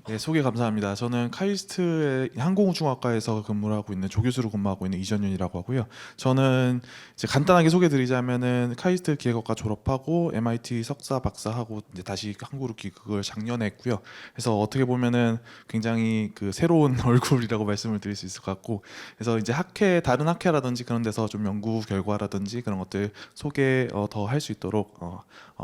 네, 소개 감사합니다. 저는 카이스트의 항공우주학과에서 근무를 하고 있는 조교수로 근무하고 있는 이전윤이라고 하고요. 저는 이제 간단하게 소개드리자면은 카이스트 기계학과 졸업하고 MIT 석사 박사하고 이제 다시 한국으로 귀국을 작년에 했고요. 그래서 어떻게 보면은 굉장히 그 새로운 얼굴이라고 말씀을 드릴 수 있을 것 같고, 그래서 이제 학회 다른 학회라든지 그런 데서 좀 연구 결과라든지 그런 것들 소개 더 할 수 있도록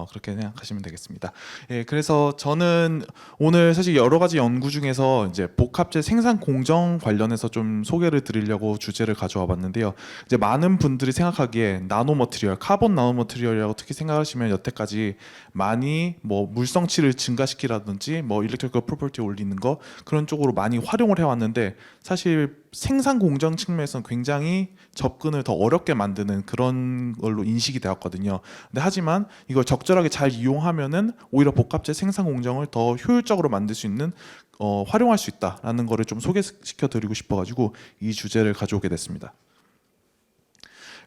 그렇게 생각하시면 되겠습니다. 예, 그래서 저는 오늘 사실 여러 가지 연구 중에서 이제 복합재 생산 공정 관련해서 좀 소개를 드리려고 주제를 가져와 봤는데요. 이제 많은 분들이 생각하기에 나노 머티리얼, 카본 나노 머티리얼이라고 특히 생각하시면 여태까지 많이 뭐 물성치를 증가시키라든지 뭐 일렉트리컬 프로퍼티 올리는 거 그런 쪽으로 많이 활용을 해왔는데, 사실 생산 공정 측면에서는 굉장히 접근을 더 어렵게 만드는 그런 걸로 인식이 되었거든요. 근데 하지만 이걸 적절하게 잘 이용하면은 오히려 복합재 생산 공정을 더 효율적으로 만들 수 있는 활용할 수 있다라는 거를 좀 소개시켜 드리고 싶어가지고 이 주제를 가져오게 됐습니다.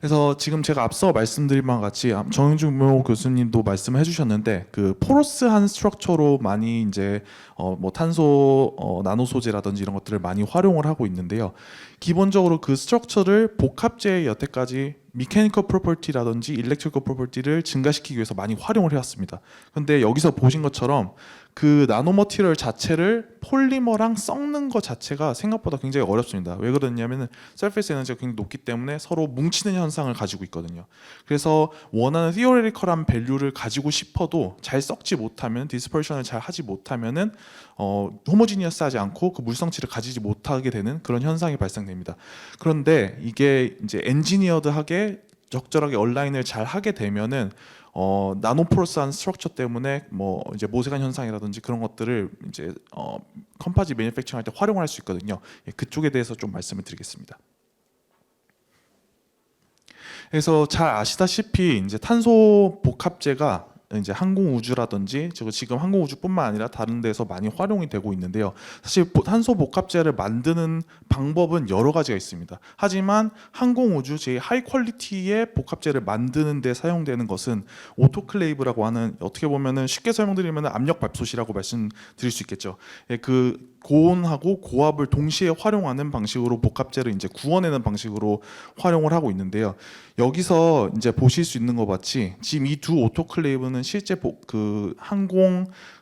그래서 지금 제가 앞서 말씀드린 바와 같이 정윤주 교수님도 말씀해 주셨는데, 그 포러스한 스트럭처로 많이 이제 뭐 탄소 나노 소재라든지 이런 것들을 많이 활용을 하고 있는데요. 기본적으로 그 스트럭처를 복합재의 여태까지 미케니컬 프로퍼티라든지 일렉트리컬 프로퍼티를 증가시키기 위해서 많이 활용을 해왔습니다. 근데 여기서 보신 것처럼 그 나노 머티리얼 자체를 폴리머랑 섞는 것 자체가 생각보다 굉장히 어렵습니다. 왜 그러냐면은 서페이스 에너지가 굉장히 높기 때문에 서로 뭉치는 현상을 가지고 있거든요. 그래서 원하는 티오레티컬한 밸류를 가지고 싶어도 잘 섞지 못하면, 디스퍼션을 잘 하지 못하면은 호모지니어스하지 않고 그 물성치를 가지지 못하게 되는 그런 현상이 발생됩니다. 그런데 이게 이제 엔지니어드하게 적절하게 얼라인을 잘 하게 되면은 나노포러스한 스트럭처 때문에 뭐 이제 모세관 현상이라든지 그런 것들을 이제 컴파지 매니팩처링 할 때 활용할 수 있거든요. 예, 그쪽에 대해서 좀 말씀을 드리겠습니다. 그래서 잘 아시다시피 이제 탄소 복합재가 이제 항공우주라든지 지금 항공우주뿐만 아니라 다른 데서 많이 활용이 되고 있는데요. 사실 탄소 복합재를 만드는 방법은 여러 가지가 있습니다. 하지만 항공우주 제 하이 퀄리티의 복합재를 만드는 데 사용되는 것은 오토클레이브라고 하는, 어떻게 보면은 쉽게 설명드리면 압력밥솥이라고 말씀드릴 수 있겠죠. 예, 그 고온하고 고압을 동시에 활용하는 방식으로 복합재를 이제 구워내는 방식으로 활용을 하고 있는데요. 여기서 이제 보실 수 있는 것 같이 지금 이 두 오토클레이브는 실제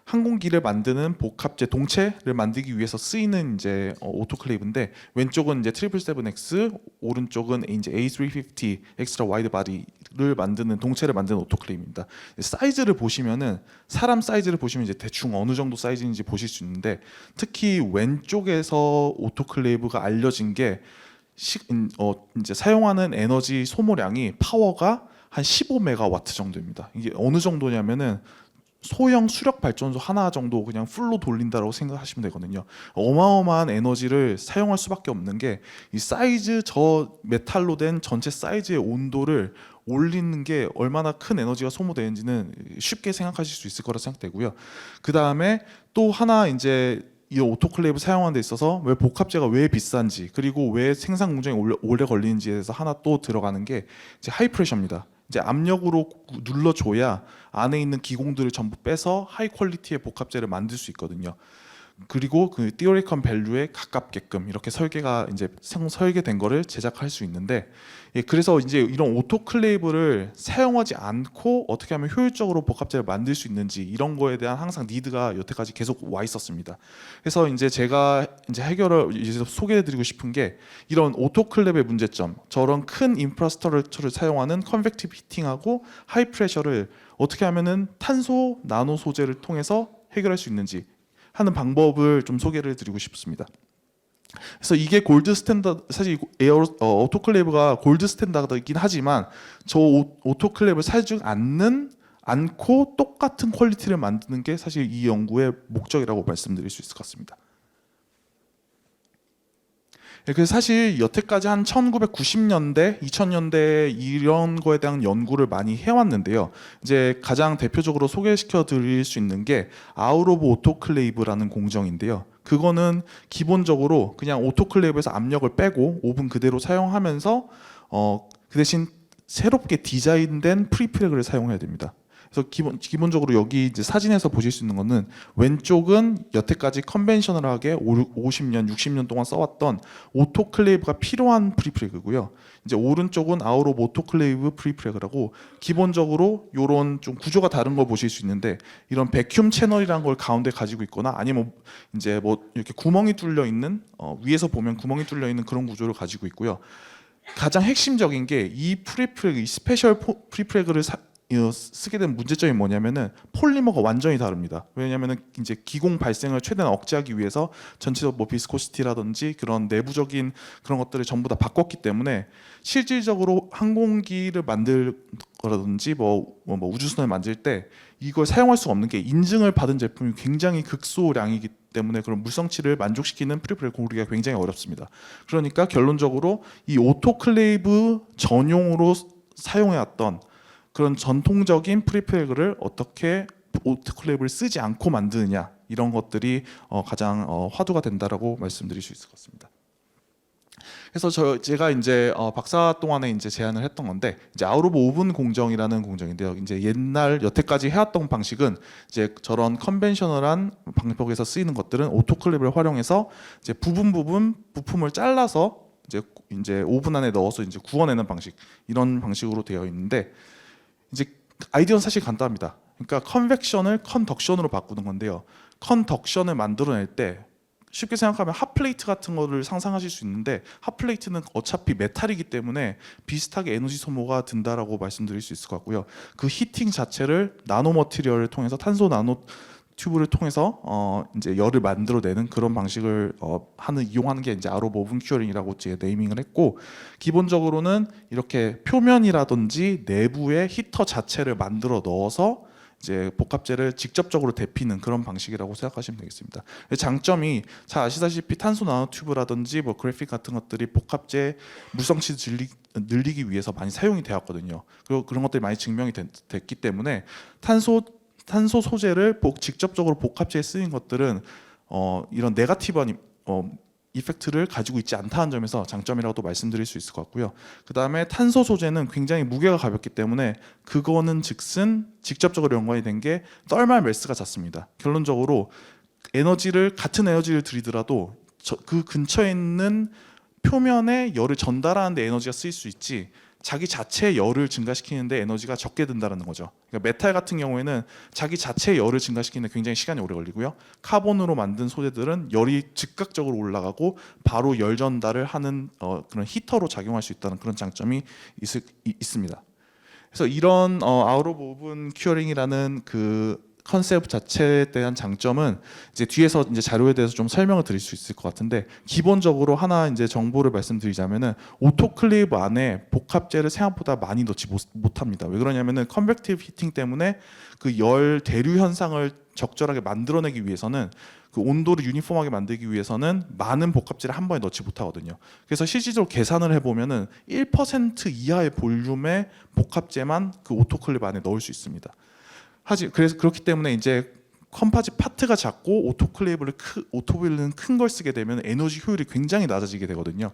항공기를 만드는 복합재 동체를 만들기 위해서 쓰이는 이제 오토클레이브인데, 왼쪽은 이제 777X, 오른쪽은 이제 A350 엑스트라 와이드 바디를 만드는 동체를 만드는 오토클레이브입니다. 사이즈를 보시면은 사람 사이즈를 보시면 이제 대충 어느 정도 사이즈인지 보실 수 있는데, 특히 왼쪽에서 오토클레이브가 알려진 게 이제 사용하는 에너지 소모량이 파워가 한 15메가와트 정도입니다. 이게 어느 정도냐면은 소형 수력 발전소 하나 정도 그냥 풀로 돌린다라고 생각하시면 되거든요. 어마어마한 에너지를 사용할 수밖에 없는 게 이 사이즈, 저 메탈로 된 전체 사이즈의 온도를 올리는 게 얼마나 큰 에너지가 소모되는지는 쉽게 생각하실 수 있을 거라 생각되고요. 그 다음에 또 하나 이제 이 오토클레이브 사용하는 데 있어서 왜 복합재가 왜 비싼지, 그리고 왜 생산 공정이 오래 걸리는지에 대해서 하나 또 들어가는 게 이제 하이 프레셔입니다. 이제 압력으로 눌러줘야 안에 있는 기공들을 전부 빼서 하이 퀄리티의 복합재를 만들 수 있거든요. 그리고 그 띠오리컨 밸류에 가깝게끔 이렇게 설계가 이제 설계된 거를 제작할 수 있는데, 예, 그래서 이제 이런 오토클레이브를 사용하지 않고 어떻게 하면 효율적으로 복합재를 만들 수 있는지, 이런 거에 대한 항상 니드가 여태까지 계속 와 있었습니다. 그래서 이제 제가 이제 해결을 이제 소개해드리고 싶은 게, 이런 오토클레이브의 문제점, 저런 큰 인프라스트럭처를 사용하는 컨벡티브 히팅하고 하이 프레셔를 어떻게 하면은 탄소 나노 소재를 통해서 해결할 수 있는지 하는 방법을 좀 소개를 드리고 싶습니다. 그래서 이게 골드 스탠다드, 사실 오토클레이브가 골드 스탠다드이긴 하지만 저 오토클레이브를 사지 않고 똑같은 퀄리티를 만드는 게 사실 이 연구의 목적이라고 말씀드릴 수 있을 것 같습니다. 그래서 사실 여태까지 한 1990년대, 2000년대 이런 거에 대한 연구를 많이 해왔는데요. 이제 가장 대표적으로 소개시켜 드릴 수 있는 게 아웃 오브 오토클레이브라는 공정인데요. 그거는 기본적으로 그냥 오토클레이브에서 압력을 빼고 오븐 그대로 사용하면서 그 대신 새롭게 디자인된 프리프레그를 사용해야 됩니다. 그래서 기본적으로 여기 이제 사진에서 보실 수 있는 거는 왼쪽은 여태까지 컨벤셔널하게 50년, 60년 동안 써왔던 오토클레이브가 필요한 프리프레그고요. 이제 오른쪽은 아웃 오브 오토클레이브 프리프레그라고 기본적으로 이런 좀 구조가 다른 걸 보실 수 있는데 이런 백큐um 채널이라는 걸 가운데 가지고 있거나 아니면 이제 뭐 이렇게 구멍이 뚫려 있는 위에서 보면 구멍이 뚫려 있는 그런 구조를 가지고 있고요. 가장 핵심적인 게 이 프리프레그, 이 스페셜 프리프레그를 쓰게 된 문제점이 뭐냐면은 폴리머가 완전히 다릅니다. 왜냐면은 이제 기공 발생을 최대한 억제하기 위해서 전체적 뭐 비스코시티라든지 그런 내부적인 그런 것들을 전부 다 바꿨기 때문에 실질적으로 항공기를 만들거라든지 뭐 우주선을 만들 때 이걸 사용할 수 없는 게 인증을 받은 제품이 굉장히 극소량이기 때문에 그런 물성치를 만족시키는 프리프레그 고르기가 굉장히 어렵습니다. 그러니까 결론적으로 이 오토클레이브 전용으로 사용해왔던 그런 전통적인 프리프레그를 어떻게 오토클레이브를 쓰지 않고 만드느냐 이런 것들이 가장 화두가 된다라고 말씀드릴 수 있을 것 같습니다. 그래서 제가 이제 박사 동안에 이제 제안을 했던 건데 이제 아웃 오브 오븐 공정이라는 공정인데요. 이제 옛날 여태까지 해왔던 방식은 이제 저런 컨벤셔널한 방법에서 쓰이는 것들은 오토클레이브를 활용해서 이제 부품을 잘라서 이제 오븐 안에 넣어서 이제 구워내는 방식 이런 방식으로 되어 있는데 이제 아이디어는 사실 간단합니다. 그러니까 컨벡션을 컨덕션으로 바꾸는 건데요. 컨덕션을 만들어낼 때 쉽게 생각하면 핫플레이트 같은 거를 상상하실 수 있는데 핫플레이트는 어차피 메탈이기 때문에 비슷하게 에너지 소모가 든다라고 말씀드릴 수 있을 것 같고요. 그 히팅 자체를 나노 머티리얼을 통해서 탄소 나노 튜브를 통해서 이제 열을 만들어내는 그런 방식을 이용하는 게 이제 아웃 오브 오븐 큐어링이라고 제가 네이밍을 했고 기본적으로는 이렇게 표면이라든지 내부에 히터 자체를 만들어 넣어서 이제 복합재를 직접적으로 데피는 그런 방식이라고 생각하시면 되겠습니다. 장점이 잘 아시다시피 탄소 나노 튜브라든지 뭐 그래픽 같은 것들이 복합재 물성치 늘리기 위해서 많이 사용이 되었거든요. 그리고 그런 것들이 많이 증명이 됐기 때문에 탄소 소재를 직접적으로 복합재에 쓰인 것들은 이런 네거티브한 이펙트를 가지고 있지 않다는 점에서 장점이라고도 말씀드릴 수 있을 것 같고요. 그 다음에 탄소 소재는 굉장히 무게가 가볍기 때문에 그거는 즉슨 직접적으로 연관이 된 게 떨말 매스가 잦습니다. 결론적으로 같은 에너지를 들이더라도 그 근처에 있는 표면에 열을 전달하는 데 에너지가 쓰일 수 있지 자기 자체의 열을 증가시키는데 에너지가 적게 든다는 거죠. 그러니까 메탈 같은 경우에는 자기 자체의 열을 증가시키는데 굉장히 시간이 오래 걸리고요. 카본으로 만든 소재들은 열이 즉각적으로 올라가고 바로 열 전달을 하는 그런 히터로 작용할 수 있다는 그런 장점이 있습니다. 그래서 이런 아웃 오브 오븐 큐어링이라는 그 컨셉 자체에 대한 장점은 이제 뒤에서 이제 자료에 대해서 좀 설명을 드릴 수 있을 것 같은데 기본적으로 하나 이제 정보를 말씀드리자면은 오토클레이브 안에 복합재를 생각보다 많이 넣지 못합니다. 왜 그러냐면은 컨벡티브 히팅 때문에 그 열 대류 현상을 적절하게 만들어내기 위해서는 그 온도를 유니폼하게 만들기 위해서는 많은 복합재를 한 번에 넣지 못하거든요. 그래서 실질적으로 계산을 해보면은 1% 이하의 볼륨의 복합재만 그 오토클레이브 안에 넣을 수 있습니다. 그래서 그렇기 때문에 이제 컴파짓 파트가 작고 오토빌은 큰 걸 쓰게 되면 에너지 효율이 굉장히 낮아지게 되거든요.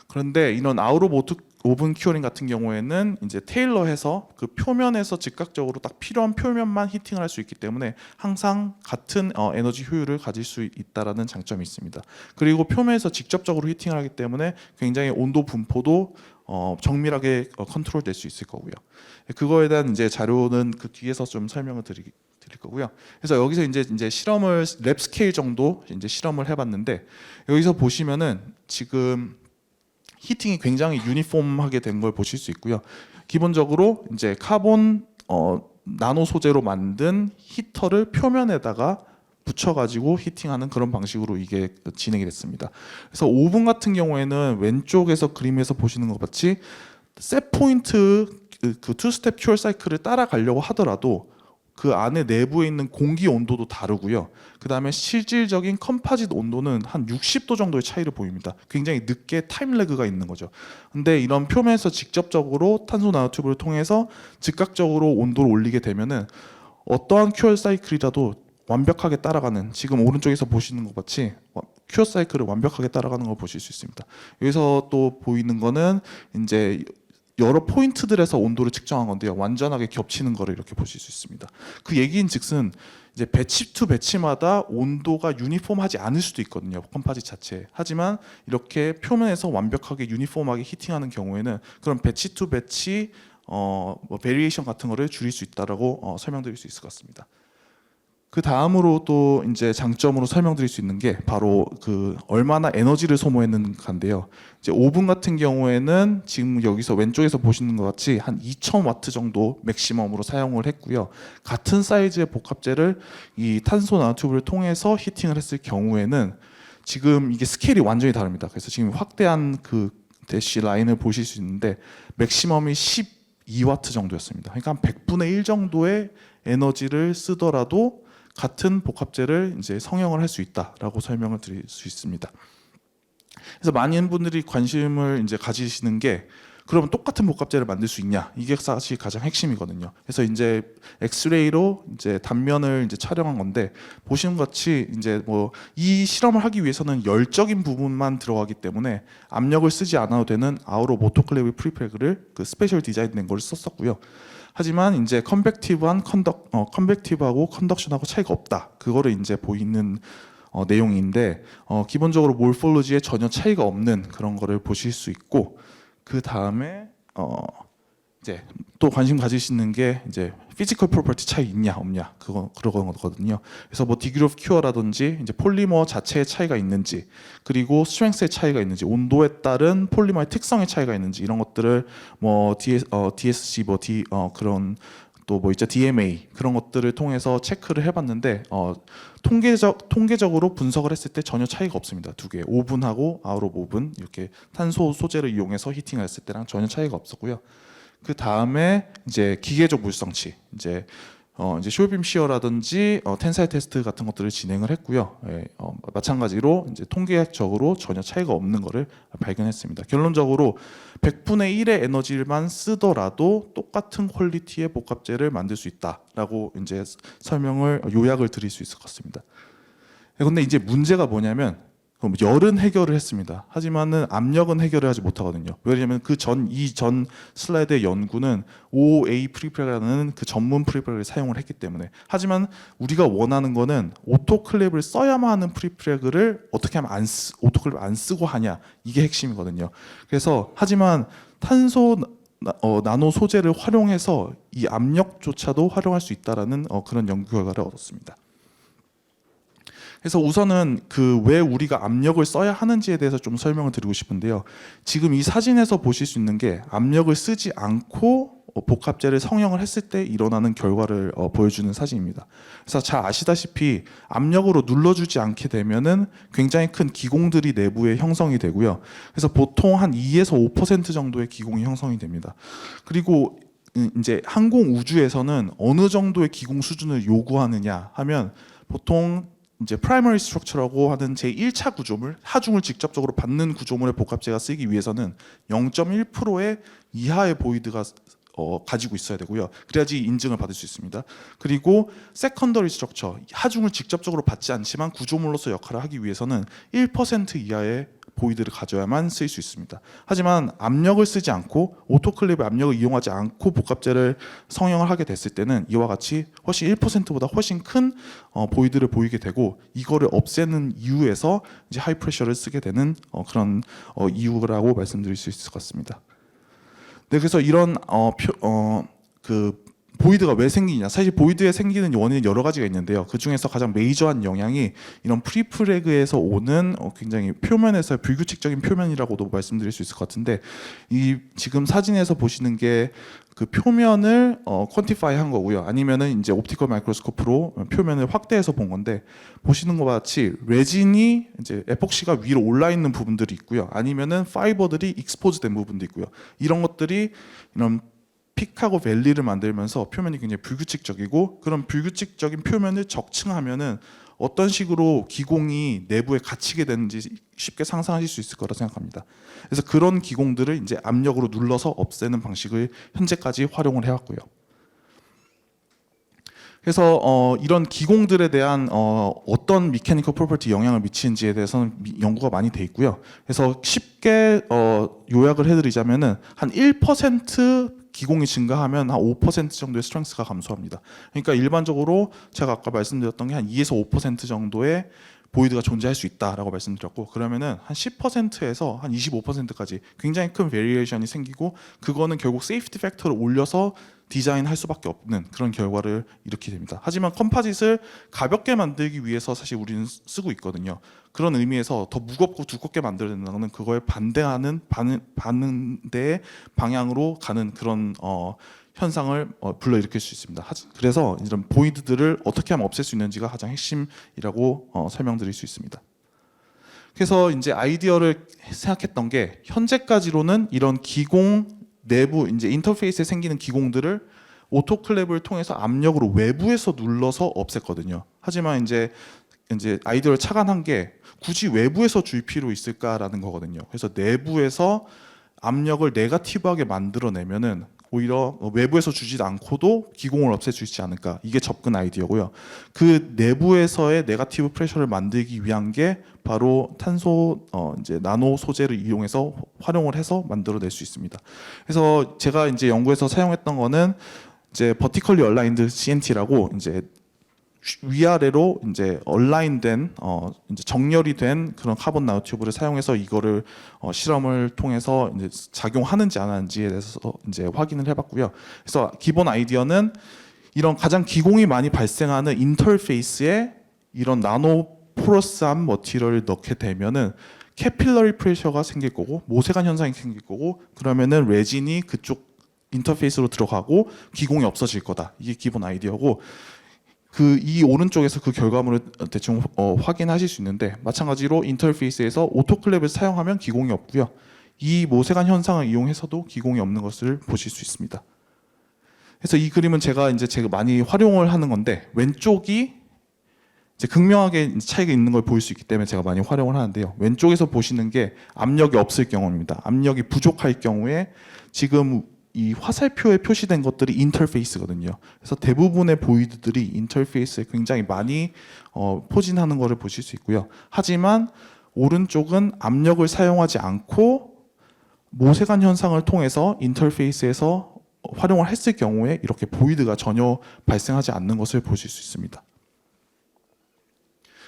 그런데 이런 아웃 오브 오븐 큐어링 같은 경우에는 이제 테일러해서 그 표면에서 즉각적으로 딱 필요한 표면만 히팅을 할 수 있기 때문에 항상 같은 에너지 효율을 가질 수 있다라는 장점이 있습니다. 그리고 표면에서 직접적으로 히팅을 하기 때문에 굉장히 온도 분포도 정밀하게 컨트롤 될 수 있을 거고요. 그거에 대한 이제 자료는 그 뒤에서 좀 설명을 드릴 거고요. 그래서 여기서 이제 실험을 랩 스케일 정도 이제 실험을 해봤는데 여기서 보시면은 지금 히팅이 굉장히 유니폼하게 된 걸 보실 수 있고요. 기본적으로 이제 카본 나노 소재로 만든 히터를 표면에다가 붙여가지고 히팅하는 그런 방식으로 이게 진행이 됐습니다. 그래서 오븐 같은 경우에는 왼쪽에서 그림에서 보시는 것 같이 셋 포인트 그 투스텝 큐어 사이클을 따라가려고 하더라도 그 안에 내부에 있는 공기 온도도 다르고요. 그 다음에 실질적인 컴파짓 온도는 한 60도 정도의 차이를 보입니다. 굉장히 늦게 타임 레그가 있는 거죠. 근데 이런 표면에서 직접적으로 탄소 나노튜브를 통해서 즉각적으로 온도를 올리게 되면은 어떠한 큐어 사이클이라도 완벽하게 따라가는, 지금 오른쪽에서 보시는 것 같이 큐어 사이클을 완벽하게 따라가는 걸 보실 수 있습니다. 여기서 또 보이는 거는 이제 여러 포인트들에서 온도를 측정한 건데요. 완전하게 겹치는 거를 이렇게 보실 수 있습니다. 그 얘기인즉슨 이제 배치 투 배치마다 온도가 유니폼하지 않을 수도 있거든요. 컴파짓 자체. 하지만 이렇게 표면에서 완벽하게 유니폼하게 히팅하는 경우에는 그런 배치 투 배치 뭐 베리에이션 같은 거를 줄일 수 있다라고 설명드릴 수 있을 것 같습니다. 그 다음으로 또 이제 장점으로 설명드릴 수 있는 게 바로 그 얼마나 에너지를 소모했는가인데요. 이제 오븐 같은 경우에는 지금 여기서 왼쪽에서 보시는 것 같이 한 2000와트 정도 맥시멈으로 사용을 했고요. 같은 사이즈의 복합재를 이 탄소 나노튜브를 통해서 히팅을 했을 경우에는 지금 이게 스케일이 완전히 다릅니다. 그래서 지금 확대한 그 대시 라인을 보실 수 있는데 맥시멈이 12와트 정도였습니다. 그러니까 한 100분의 1 정도의 에너지를 쓰더라도 같은 복합재를 이제 성형을 할 수 있다라고 설명을 드릴 수 있습니다. 그래서 많은 분들이 관심을 이제 가지시는 게 그러면 똑같은 복합재를 만들 수 있냐? 이게 사실 가장 핵심이거든요. 그래서 이제 엑스레이로 이제 단면을 이제 촬영한 건데 보시는 것 같이 이제 뭐 이 실험을 하기 위해서는 열적인 부분만 들어가기 때문에 압력을 쓰지 않아도 되는 아웃 오브 오토클레이브 프리프레그를 그 스페셜 디자인된 걸 썼었고요. 하지만 이제 컨벡티브하고 컨덕션하고 차이가 없다. 그거를 이제 보이는 내용인데 기본적으로 몰폴로지에 전혀 차이가 없는 그런 거를 보실 수 있고 그 다음에 이제 또 관심 가지시는 게 이제 피지컬 프로퍼티 차이 있냐 없냐 그런 거거든요. 그래서 뭐 디그리 오브 큐어라든지 이제 폴리머 자체의 차이가 있는지 그리고 스트렝스의 차이가 있는지 온도에 따른 폴리머의 특성의 차이가 있는지 이런 것들을 뭐 DSC 그런 또 뭐 있죠 DMA 그런 것들을 통해서 체크를 해봤는데 통계적으로 분석을 했을 때 전혀 차이가 없습니다. 두 개 오븐하고 아웃 오브 오븐 이렇게 탄소 소재를 이용해서 히팅을 했을 때랑 전혀 차이가 없었고요. 그 다음에 이제 기계적 물성치 이제 숄빔 시어라든지 텐사일 테스트 같은 것들을 진행을 했고요. 마찬가지로 이제 통계학적으로 전혀 차이가 없는 것을 발견했습니다. 결론적으로 100분의 1의 에너지만 쓰더라도 똑같은 퀄리티의 복합재를 만들 수 있다라고 이제 설명을 요약을 드릴 수 있을 것 같습니다. 근데 이제 문제가 뭐냐면 열은 해결을 했습니다. 하지만은 압력은 해결을 하지 못하거든요. 왜냐하면 이 전 슬라이드의 연구는 OA 프리프레그라는 그 전문 프리프레그를 사용을 했기 때문에. 하지만 우리가 원하는 거는 오토클레이브를 써야만 하는 프리프레그를 어떻게 하면 오토클레이브 안 쓰고 하냐 이게 핵심이거든요. 그래서 하지만 탄소 나노 소재를 활용해서 이 압력조차도 활용할 수 있다라는 그런 연구 결과를 얻었습니다. 그래서 우선은 그 왜 우리가 압력을 써야 하는지에 대해서 좀 설명을 드리고 싶은데요. 지금 이 사진에서 보실 수 있는 게 압력을 쓰지 않고 복합재를 성형을 했을 때 일어나는 결과를 보여주는 사진입니다. 그래서 잘 아시다시피 압력으로 눌러주지 않게 되면은 굉장히 큰 기공들이 내부에 형성이 되고요. 그래서 보통 한 2에서 5% 정도의 기공이 형성이 됩니다. 그리고 이제 항공 우주에서는 어느 정도의 기공 수준을 요구하느냐 하면 보통 이제 프라이머리 스트럭처라고 하는 제1차 구조물, 하중을 직접적으로 받는 구조물의 복합재가 쓰이기 위해서는 0.1%의 이하의 보이드가 가지고 있어야 되고요. 그래야지 인증을 받을 수 있습니다. 그리고 세컨더리 스트럭처, 하중을 직접적으로 받지 않지만 구조물로서 역할을 하기 위해서는 1% 이하의 보이드를 가져야만 쓰일 수 있습니다. 하지만 압력을 쓰지 않고 오토클레이브 압력을 이용하지 않고 복합재를 성형을 하게 됐을 때는 이와 같이 훨씬 1%보다 훨씬 큰 보이드를 보이게 되고 이거를 없애는 이유에서 이제 하이 프레셔를 쓰게 되는 그런 이유라고 말씀드릴 수 있을 것 같습니다. 네, 그래서 이런 그 보이드가 왜 생기냐? 사실 보이드에 생기는 원인은 여러 가지가 있는데요. 그 중에서 가장 메이저한 영향이 이런 프리프레그에서 오는 굉장히 표면에서 불규칙적인 표면이라고도 말씀드릴 수 있을 것 같은데 이 지금 사진에서 보시는 게 그 표면을 퀀티파이 한 거고요. 아니면은 이제 옵티컬 마이크로스코프로 표면을 확대해서 본 건데 보시는 것 같이 레진이 이제 에폭시가 위로 올라 있는 부분들이 있고요. 아니면은 파이버들이 익스포즈된 부분도 있고요. 이런 것들이 이런 픽하고 밸리를 만들면서 표면이 굉장히 불규칙적이고 그런 불규칙적인 표면을 적층하면은 어떤 식으로 기공이 내부에 갇히게 되는지 쉽게 상상하실 수 있을 거라 생각합니다. 그래서 그런 기공들을 이제 압력으로 눌러서 없애는 방식을 현재까지 활용을 해왔고요. 그래서 이런 기공들에 대한 어떤 미케니컬 프로퍼티 영향을 미치는지에 대해서는 연구가 많이 돼 있고요. 그래서 쉽게 요약을 해드리자면은 한 1% 기공이 증가하면 한 5% 정도의 스트렝스가 감소합니다. 그러니까 일반적으로 제가 아까 말씀드렸던 게 한 2에서 5% 정도의 보이드가 존재할 수 있다라고 말씀드렸고, 그러면은 한 10%에서 한 25%까지 굉장히 큰 베리에이션이 생기고, 그거는 결국 세이프티 팩터를 올려서 디자인할 수밖에 없는 그런 결과를 일으키게 됩니다. 하지만 컴포짓을 가볍게 만들기 위해서 사실 우리는 쓰고 있거든요. 그런 의미에서 더 무겁고 두껍게 만들어야 된다는 건 그거에 반대하는 반대의 방향으로 가는 그런 현상을 불러일으킬 수 있습니다. 그래서 이런 보이드들을 어떻게 하면 없앨 수 있는지가 가장 핵심이라고 설명드릴 수 있습니다. 그래서 이제 아이디어를 생각했던 게, 현재까지로는 이런 기공 내부 이제 인터페이스에 생기는 기공들을 오토클랩을 통해서 압력으로 외부에서 눌러서 없앴거든요. 하지만 이제 아이디어를 착안한 게 굳이 외부에서 줄 필요 있을까라는 거거든요. 그래서 내부에서 압력을 네거티브하게 만들어내면은 오히려 외부에서 주지 않고도 기공을 없앨 수 있지 않을까. 이게 접근 아이디어고요. 그 내부에서의 네거티브 프레셔를 만들기 위한 게 바로 탄소 이제 나노 소재를 이용해서 활용을 해서 만들어낼 수 있습니다. 그래서 제가 이제 연구에서 사용했던 거는 이제 버티컬리 얼라인드 CNT라고 이제 위아래로 이제 얼라인된 이제 정렬이 된 그런 카본 나노튜브를 사용해서 이거를 실험을 통해서 이제 작용하는지 안 하는지에 대해서 이제 확인을 해봤고요. 그래서 기본 아이디어는 이런 가장 기공이 많이 발생하는 인터페이스에 이런 나노 포러스한 머티리얼을 넣게 되면은 캐필러리 프레셔가 생길 거고 모세관 현상이 생길 거고, 그러면은 레진이 그쪽 인터페이스로 들어가고 기공이 없어질 거다. 이게 기본 아이디어고, 이 오른쪽에서 그 결과물을 대충 확인하실 수 있는데, 마찬가지로 인터페이스에서 오토클랩을 사용하면 기공이 없고요. 이 모세관 현상을 이용해서도 기공이 없는 것을 보실 수 있습니다. 그래서 이 그림은 제가 많이 활용을 하는 건데, 왼쪽이 이제 극명하게 차이가 있는 걸 보일 수 있기 때문에 제가 많이 활용을 하는데요. 왼쪽에서 보시는 게 압력이 없을 경우입니다. 압력이 부족할 경우에 지금 이 화살표에 표시된 것들이 인터페이스거든요. 그래서 대부분의 보이드들이 인터페이스에 굉장히 많이 포진하는 것을 보실 수 있고요. 하지만 오른쪽은 압력을 사용하지 않고 모세관 현상을 통해서 인터페이스에서 활용을 했을 경우에 이렇게 보이드가 전혀 발생하지 않는 것을 보실 수 있습니다.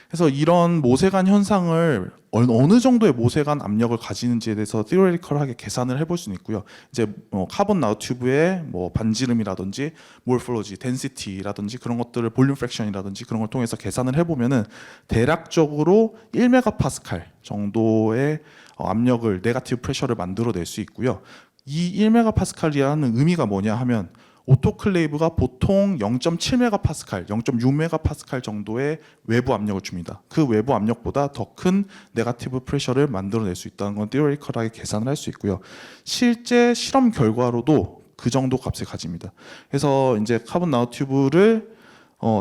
그래서 이런 모세관 현상을 어느 정도의 모세관 압력을 가지는지에 대해서 theoretical하게 계산을 해볼 수는 있고요. 이제 카본 나노튜브의 반지름이라든지 몰폴로지, 덴시티라든지 그런 것들을 볼륨 프랙션이라든지 그런 걸 통해서 계산을 해보면은 대략적으로 1메가파스칼 정도의 압력을 네거티브 프레셔를 만들어낼 수 있고요. 이 1메가파스칼이라는 의미가 뭐냐 하면, 오토클레이브가 보통 0.7메가파스칼, 0.6메가파스칼 정도의 외부 압력을 줍니다. 그 외부 압력보다 더 큰 네거티브 프레셔를 만들어낼 수 있다는 건 theoretical하게 계산을 할 수 있고요. 실제 실험 결과로도 그 정도 값을 가집니다. 그래서 이제 카본 나노튜브를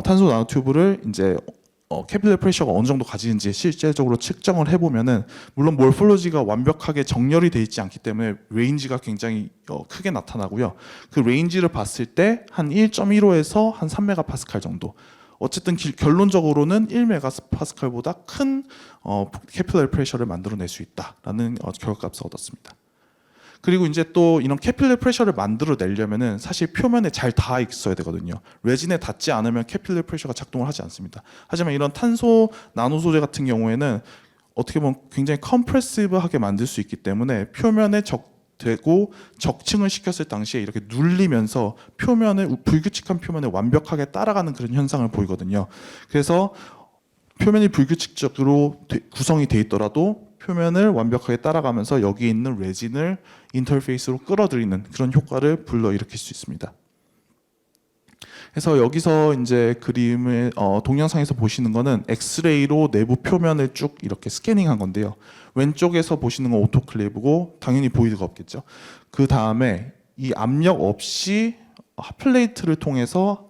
탄소 나노튜브를 이제 캐필러 프레셔가 어느 정도 가지는지 실제적으로 측정을 해보면은, 물론 몰폴로지가 완벽하게 정렬이 되어 있지 않기 때문에 레인지가 굉장히 크게 나타나고요. 그 레인지를 봤을 때 한 1.15에서 한 3메가파스칼 정도. 어쨌든 결론적으로는 1메가파스칼보다 큰 캐필러 프레셔를 만들어낼 수 있다라는 결과값을 얻었습니다. 그리고 이제 또 이런 캐필러 프레셔를 만들어내려면은 사실 표면에 잘 닿아 있어야 되거든요. 레진에 닿지 않으면 캐필러 프레셔가 작동을 하지 않습니다. 하지만 이런 탄소 나노 소재 같은 경우에는 어떻게 보면 굉장히 컴프레시브하게 만들 수 있기 때문에 표면에 되고 적층을 시켰을 당시에 이렇게 눌리면서 불규칙한 표면에 완벽하게 따라가는 그런 현상을 보이거든요. 그래서 표면이 불규칙적으로 구성이 돼 있더라도 표면을 완벽하게 따라가면서 여기 있는 레진을 인터페이스로 끌어들이는 그런 효과를 불러일으킬 수 있습니다. 그래서 여기서 이제 그림을 동영상에서 보시는 거는 엑스레이로 내부 표면을 쭉 이렇게 스캐닝한 건데요. 왼쪽에서 보시는 건 오토클레이브고 당연히 보이드가 없겠죠. 그 다음에 이 압력 없이 핫플레이트를 통해서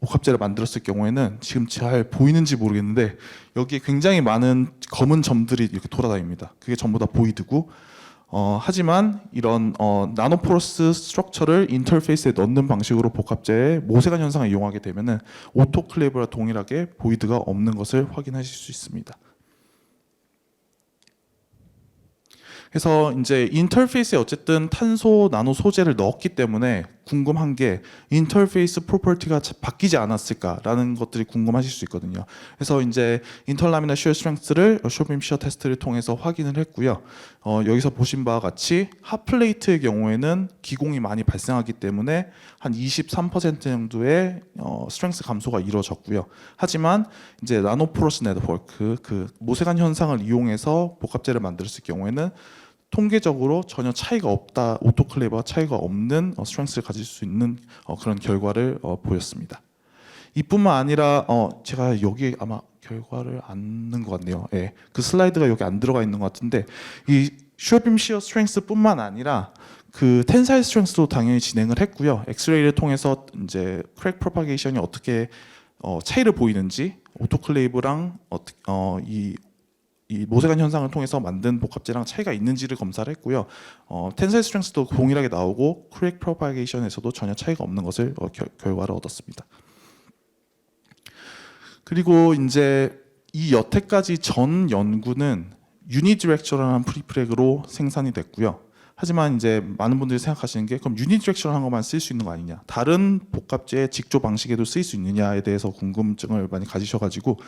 복합재를 만들었을 경우에는 지금 잘 보이는지 모르겠는데 여기에 굉장히 많은 검은 점들이 이렇게 돌아다닙니다. 그게 전부 다 보이드고 하지만 이런 나노포러스 스트럭처를 인터페이스에 넣는 방식으로 복합재의 모세관 현상을 이용하게 되면은 오토클레이브와 동일하게 보이드가 없는 것을 확인하실 수 있습니다. 그래서 이제 인터페이스에 어쨌든 탄소 나노 소재를 넣었기 때문에 궁금한 게 인터페이스 프로퍼티가 바뀌지 않았을까라는 것들이 궁금하실 수 있거든요. 그래서 이제 인터라미나 시어 스트렝스를 쇼빔 시어 테스트를 통해서 확인을 했고요. 여기서 보신 바와 같이 핫플레이트의 경우에는 기공이 많이 발생하기 때문에 한 23% 정도의 스트렝스 감소가 이루어졌고요. 하지만 이제 나노포러스 네트워크 그 모세관 현상을 이용해서 복합재를 만들었을 경우에는 통계적으로 전혀 차이가 없다, 오토클레이브와 차이가 없는 스트렝스를 가질 수 있는 그런 결과를 보였습니다. 이뿐만 아니라 제가 여기 아마 결과를 안 넣은 것 같네요. 예, 그 슬라이드가 여기 안 들어가 있는 것 같은데 이 슈어빔 시어 스트렝스뿐만 아니라 그 텐사일 스트렝스도 당연히 진행을 했고요. 엑스레이를 통해서 이제 크랙 프로파게이션이 어떻게 차이를 보이는지 오토클레이브랑 이 모세관 현상을 통해서 만든 복합재랑 차이가 있는지를 검사를 했고요. 텐사일 스트렝스도 동일하게 나오고 크랙 프로파게이션에서도 전혀 차이가 없는 것을 결과를 얻었습니다. 그리고 이제 이 여태까지 전 연구는 유니디렉셔널한 프리프렉으로 생산이 됐고요. 하지만 이제 많은 분들이 생각하시는 게 그럼 유니디렉셔널한 것만 쓸 수 있는 거 아니냐, 다른 복합재의 직조 방식에도 쓸 수 있느냐에 대해서 궁금증을 많이 가지셔가지고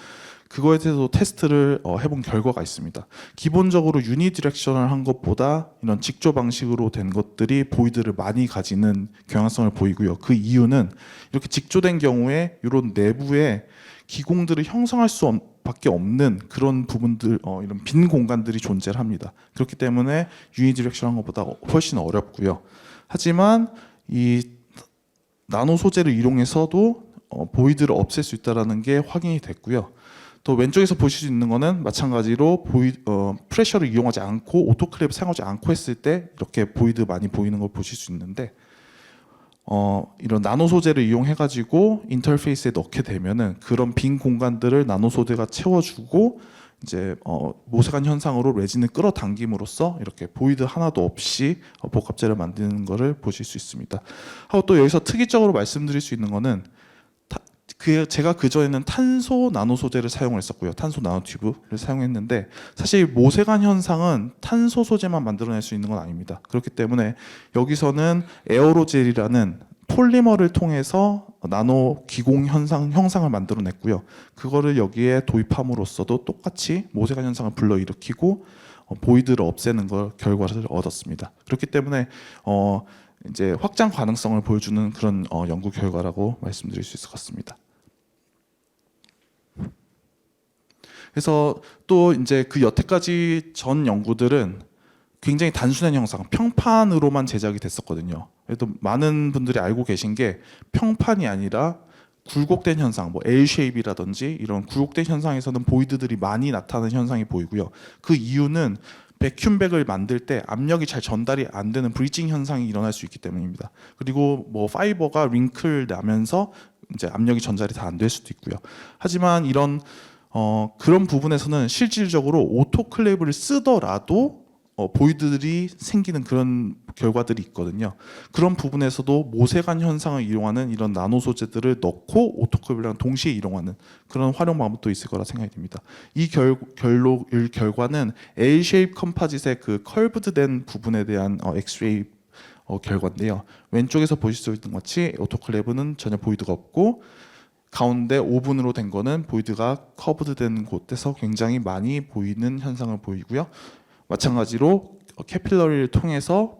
그거에 대해서 테스트를 해본 결과가 있습니다. 기본적으로 유니디렉셔널한 것보다 이런 직조 방식으로 된 것들이 보이드를 많이 가지는 경향성을 보이고요. 그 이유는 이렇게 직조된 경우에 이런 내부에 기공들을 형성할 수 밖에 없는 그런 부분들, 이런 빈 공간들이 존재를 합니다. 그렇기 때문에 유니디렉션한 것보다 훨씬 어렵고요. 하지만 이 나노 소재를 이용해서도 보이드를 없앨 수 있다는 게 확인이 됐고요. 또 왼쪽에서 보실 수 있는 거는 마찬가지로 프레셔를 이용하지 않고 오토클레이브 사용하지 않고 했을 때 이렇게 보이드 많이 보이는 걸 보실 수 있는데 이런 나노 소재를 이용해 가지고 인터페이스에 넣게 되면은 그런 빈 공간들을 나노 소재가 채워주고 이제 모세관 현상으로 레진을 끌어당김으로써 이렇게 보이드 하나도 없이 복합재를 만드는 것을 보실 수 있습니다. 하고 또 여기서 특이적으로 말씀드릴 수 있는 거는 제가 그전에는 탄소 나노 소재를 사용을 했었고요. 탄소 나노 튜브를 사용했는데 사실 모세관 현상은 탄소 소재만 만들어낼 수 있는 건 아닙니다. 그렇기 때문에 여기서는 에어로젤이라는 폴리머를 통해서 나노 기공 형상을 만들어냈고요. 그거를 여기에 도입함으로써도 똑같이 모세관 현상을 불러일으키고 보이드를 없애는 걸 결과를 얻었습니다. 그렇기 때문에 이제 확장 가능성을 보여주는 그런 연구 결과라고 말씀드릴 수 있을 것 같습니다. 그래서 또 이제 그 여태까지 전 연구들은 굉장히 단순한 형상, 평판으로만 제작이 됐었거든요. 그래도 많은 분들이 알고 계신 게 평판이 아니라 굴곡된 현상, 뭐 L-쉐입이라든지 이런 굴곡된 현상에서는 보이드들이 많이 나타나는 현상이 보이고요. 그 이유는 백큐백을 만들 때 압력이 잘 전달이 안 되는 브리징 현상이 일어날 수 있기 때문입니다. 그리고 뭐 파이버가 링클 나면서 이제 압력이 전달이 다 안 될 수도 있고요. 하지만 이런 그런 부분에서는 실질적으로 오토클레이브를 쓰더라도 보이드들이 생기는 그런 결과들이 있거든요. 그런 부분에서도 모세관 현상을 이용하는 이런 나노 소재들을 넣고 오토클레이브랑 동시에 이용하는 그런 활용 방법도 있을 거라 생각이 듭니다. 이 결과는 L-쉐입 컴포짓의 그 컬브드된 부분에 대한 엑스레이 결과인데요. 왼쪽에서 보실 수 있는 것 같이 오토클레이브는 전혀 보이드가 없고 가운데 오븐으로 된 거는 보이드가 커브드된 곳에서 굉장히 많이 보이는 현상을 보이고요. 마찬가지로 캐필러리를 통해서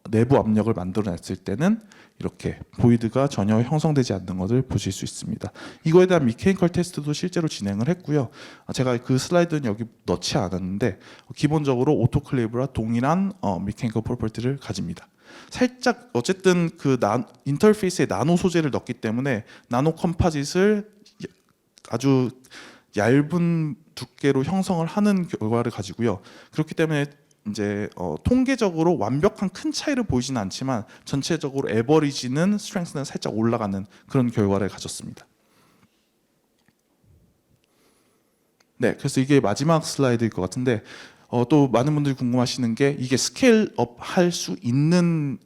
내부 압력을 만들어냈을 때는 이렇게 보이드가 전혀 형성되지 않는 것을 보실 수 있습니다. 이거에 대한 미케니컬 테스트도 실제로 진행을 했고요. 제가 그 슬라이드는 여기 넣지 않았는데 기본적으로 오토클레이브와 동일한 미케니컬 프로퍼티를 가집니다. 살짝 어쨌든 그 인터페이스에 나노 소재를 넣기 때문에 나노 컴포짓을 아주 얇은 두께로 형성을 하는 결과를 가지고요. 그렇기 때문에 이제 통계적으로 완벽한 큰 차이를 보이지는 않지만 전체적으로 에버리지는 스트렝스는 살짝 올라가는 그런 결과를 가졌습니다. 네, 그래서 이게 마지막 슬라이드일 것 같은데 또 많은 분들이 궁금하시는 게 이게 스케일업 할 수 있는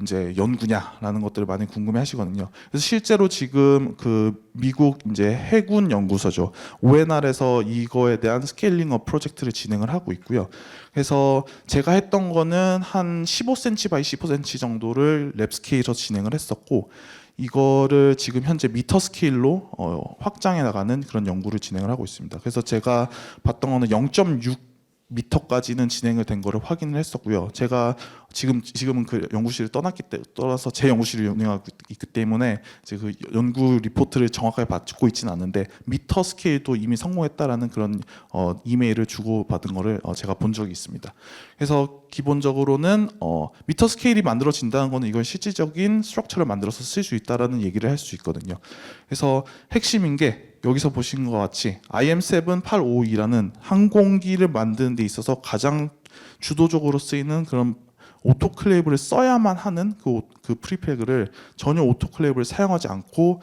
이제 연구냐라는 것들을 많이 궁금해하시거든요. 그래서 실제로 지금 그 미국 이제 해군 연구소죠, ONR에서 이거에 대한 스케일링업 프로젝트를 진행을 하고 있고요. 그래서 제가 했던 거는 한 15cm 바이 15cm 정도를 랩 스케일에서 진행을 했었고, 이거를 지금 현재 미터 스케일로 확장해 나가는 그런 연구를 진행을 하고 있습니다. 그래서 제가 봤던 거는 0.6 미터까지는 진행을 된 거를 확인을 했었고요. 제가 지금은 그 연구실을 떠나서 제 연구실을 운영하고 있기 때문에 이제 그 연구 리포트를 정확하게 받고 있지는 않는데, 미터 스케일도 이미 성공했다라는 그런 이메일을 주고 받은 거를 제가 본 적이 있습니다. 그래서 기본적으로는 미터 스케일이 만들어진다는 거는 이건 실질적인 스트럭처를 만들어서 쓸 수 있다라는 얘기를 할 수 있거든요. 그래서 핵심인 게 여기서 보신 것 같이 IM-7-852라는 항공기를 만드는 데 있어서 가장 주도적으로 쓰이는 그런 오토클레이브를 써야만 하는 그 프리패그를 전혀 오토클레이브를 사용하지 않고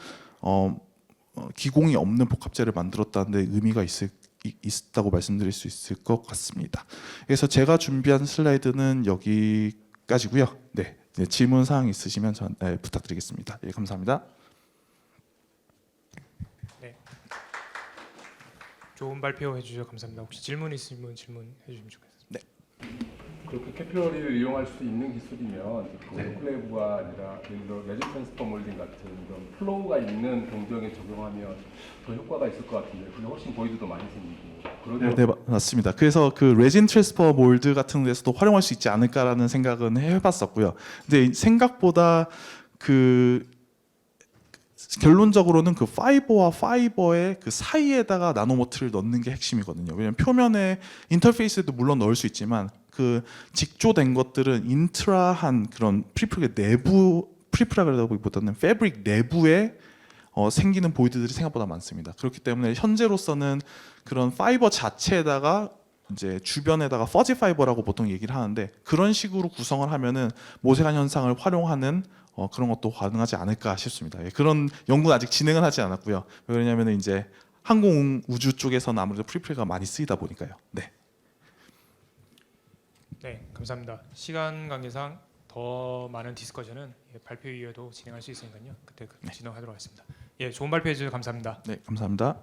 기공이 없는 복합재를 만들었다는 데 의미가 있다고 말씀드릴 수 있을 것 같습니다. 그래서 제가 준비한 슬라이드는 여기까지고요. 네, 질문 사항 있으시면 부탁드리겠습니다. 예, 감사합니다. 네. 좋은 발표 해주셔서 감사합니다. 혹시 질문 있으면 질문해 주시면 좋겠습니다. 네. 그렇게 캐피러리를 이용할 수 있는 기술이면 오토클레이브가 아니라 예를 들어 레진 트랜스퍼 몰딩 같은 이런 플로우가 있는 공정에 적용하면 더 효과가 있을 것 같은데 그게 훨씬 보이드도 많이 생기고 네, 맞습니다. 그래서 그 레진 트랜스퍼 몰드 같은 데서도 활용할 수 있지 않을까라는 생각은 해봤었고요. 근데 생각보다 그 결론적으로는 그 파이버와 파이버의 그 사이에다가 나노모트를 넣는 게 핵심이거든요. 왜냐하면 표면에 인터페이스도 물론 넣을 수 있지만 그 직조된 것들은 인트라한 그런 프리프랙 내부, 프리프랙이라기보다는 패브릭 내부에 생기는 보이드들이 생각보다 많습니다. 그렇기 때문에 현재로서는 그런 파이버 자체에다가 이제 주변에다가 퍼지 파이버라고 보통 얘기를 하는데, 그런 식으로 구성을 하면은 모세관 현상을 활용하는 그런 것도 가능하지 않을까 싶습니다. 예, 그런 연구는 아직 진행을 하지 않았고요. 왜냐하면 이제 항공 우주 쪽에서는 아무래도 프리프레가 많이 쓰이다 보니까요. 네. 네, 감사합니다. 시간 관계상 더 많은 디스커션은 발표 이후에도 진행할 수 있으니까요. 그때 진행하도록 하겠습니다. 예, 좋은 발표해 주셔서 감사합니다. 네, 감사합니다.